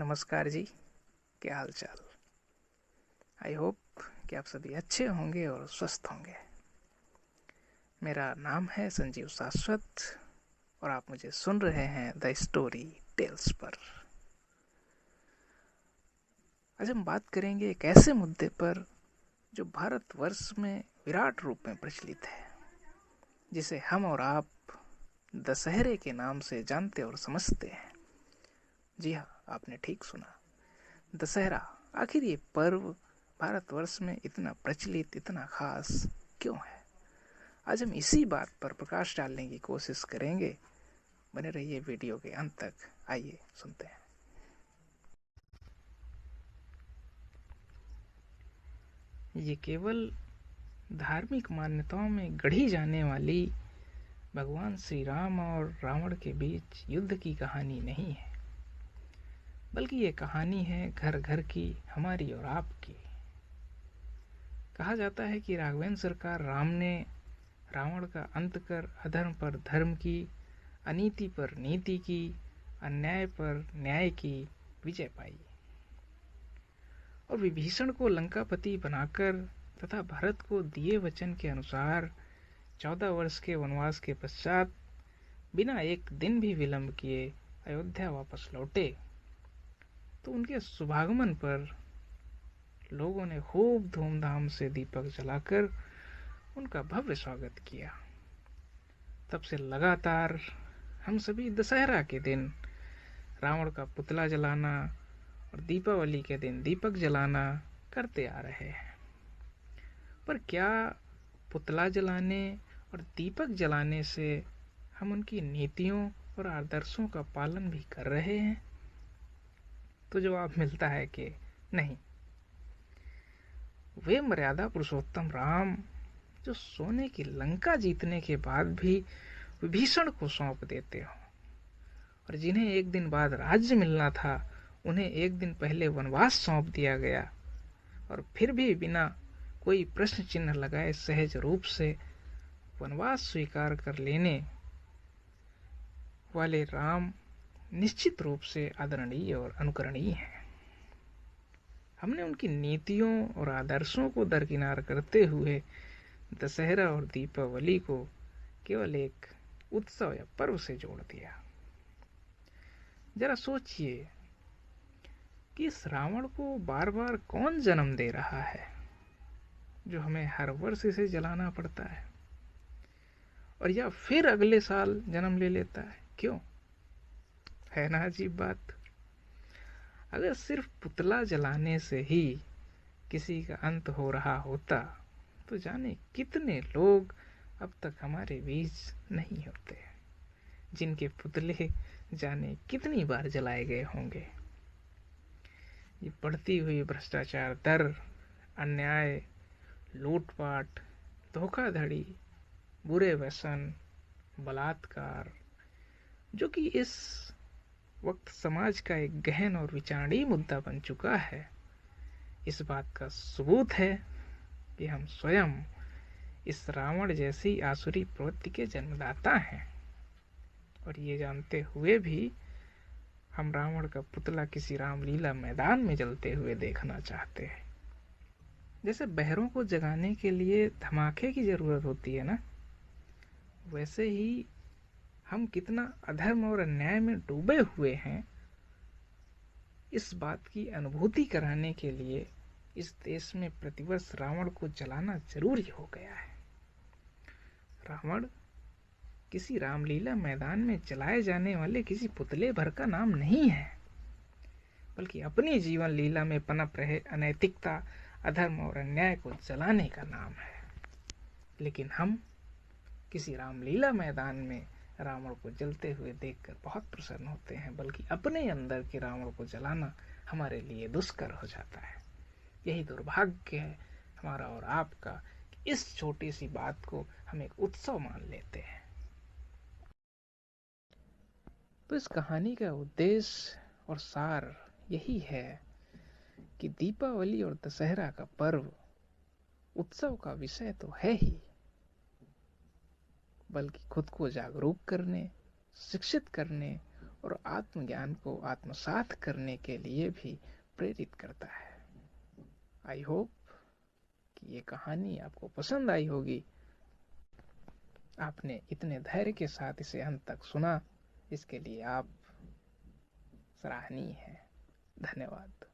नमस्कार जी। क्या हाल चाल। आई होप कि आप सभी अच्छे होंगे और स्वस्थ होंगे। मेरा नाम है संजीव शाश्वत और आप मुझे सुन रहे हैं द स्टोरी टेल्स पर। आज हम बात करेंगे एक ऐसे मुद्दे पर जो भारतवर्ष में विराट रूप में प्रचलित है, जिसे हम और आप दशहरे के नाम से जानते और समझते हैं। जी हाँ, आपने ठीक सुना, दशहरा। आखिर ये पर्व भारतवर्ष में इतना प्रचलित, इतना खास क्यों है? आज हम इसी बात पर प्रकाश डालने की कोशिश करेंगे। बने रहिए वीडियो के अंत तक। आइए सुनते हैं। ये केवल धार्मिक मान्यताओं में गढ़ी जाने वाली भगवान श्री राम और रावण के बीच युद्ध की कहानी नहीं है, बल्कि ये कहानी है घर घर की, हमारी और आपकी। कहा जाता है कि राघवेंद्र सरकार राम ने रावण का अंत कर अधर्म पर धर्म की, अनीति पर नीति की, अन्याय पर न्याय की विजय पाई और विभीषण को लंकापति बनाकर तथा भरत को दिए वचन के अनुसार 14 वर्ष के वनवास के पश्चात बिना एक दिन भी विलंब किए अयोध्या वापस लौटे। तो उनके शुभागमन पर लोगों ने खूब धूमधाम से दीपक जलाकर उनका भव्य स्वागत किया। तब से लगातार हम सभी दशहरा के दिन रावण का पुतला जलाना और दीपावली के दिन दीपक जलाना करते आ रहे हैं। पर क्या पुतला जलाने और दीपक जलाने से हम उनकी नीतियों और आदर्शों का पालन भी कर रहे हैं? तो जवाब मिलता है कि नहीं। वे मर्यादा पुरुषोत्तम राम जो सोने की लंका जीतने के बाद भी विभीषण को सौंप देते हो, और जिन्हें एक दिन बाद राज्य मिलना था उन्हें एक दिन पहले वनवास सौंप दिया गया, और फिर भी बिना कोई प्रश्न चिन्ह लगाए सहज रूप से वनवास स्वीकार कर लेने वाले राम निश्चित रूप से आदरणीय और अनुकरणीय हैं। हमने उनकी नीतियों और आदर्शों को दरकिनार करते हुए दशहरा और दीपावली को केवल एक उत्सव या पर्व से जोड़ दिया। जरा सोचिए कि इस रावण को बार बार कौन जन्म दे रहा है, जो हमें हर वर्ष इसे जलाना पड़ता है, और या फिर अगले साल जन्म ले लेता है। क्यों? है ना अजीब बात। अगर सिर्फ पुतला जलाने से ही किसी का अंत हो रहा होता तो जाने कितने लोग अब तक हमारे बीच नहीं होते, जिनके पुतले जाने कितनी बार जलाए गए होंगे। ये बढ़ती हुई भ्रष्टाचार दर, अन्याय, लूटपाट, धोखाधड़ी, बुरे व्यसन, बलात्कार, जो कि इस वक्त समाज का एक गहन और विचारणीय मुद्दा बन चुका है, इस बात का सबूत है कि हम स्वयं इस रावण जैसी आसुरी प्रवृत्ति के जन्मदाता हैं। और ये जानते हुए भी हम रावण का पुतला किसी रामलीला मैदान में जलते हुए देखना चाहते हैं। जैसे बहरों को जगाने के लिए धमाके की जरूरत होती है ना, वैसे ही हम कितना अधर्म और अन्याय में डूबे हुए हैं, इस बात की अनुभूति कराने के लिए इस देश में प्रतिवर्ष रावण को जलाना जरूरी हो गया है। रावण किसी रामलीला मैदान में जलाए जाने वाले किसी पुतले भर का नाम नहीं है, बल्कि अपनी जीवन लीला में पनप रहे अनैतिकता, अधर्म और अन्याय को जलाने का नाम है। लेकिन हम किसी रामलीला मैदान में रावण को जलते हुए देखकर बहुत प्रसन्न होते हैं, बल्कि अपने अंदर के रावण को जलाना हमारे लिए दुष्कर हो जाता है। यही दुर्भाग्य है हमारा और आपका कि इस छोटी सी बात को हम एक उत्सव मान लेते हैं। तो इस कहानी का उद्देश्य और सार यही है कि दीपावली और दशहरा का पर्व उत्सव का विषय तो है ही, बल्कि खुद को जागरूक करने, शिक्षित करने और आत्मज्ञान को आत्मसात करने के लिए भी प्रेरित करता है। आई होप कि ये कहानी आपको पसंद आई होगी। आपने इतने धैर्य के साथ इसे अंत तक सुना, इसके लिए आप सराहनीय हैं। धन्यवाद।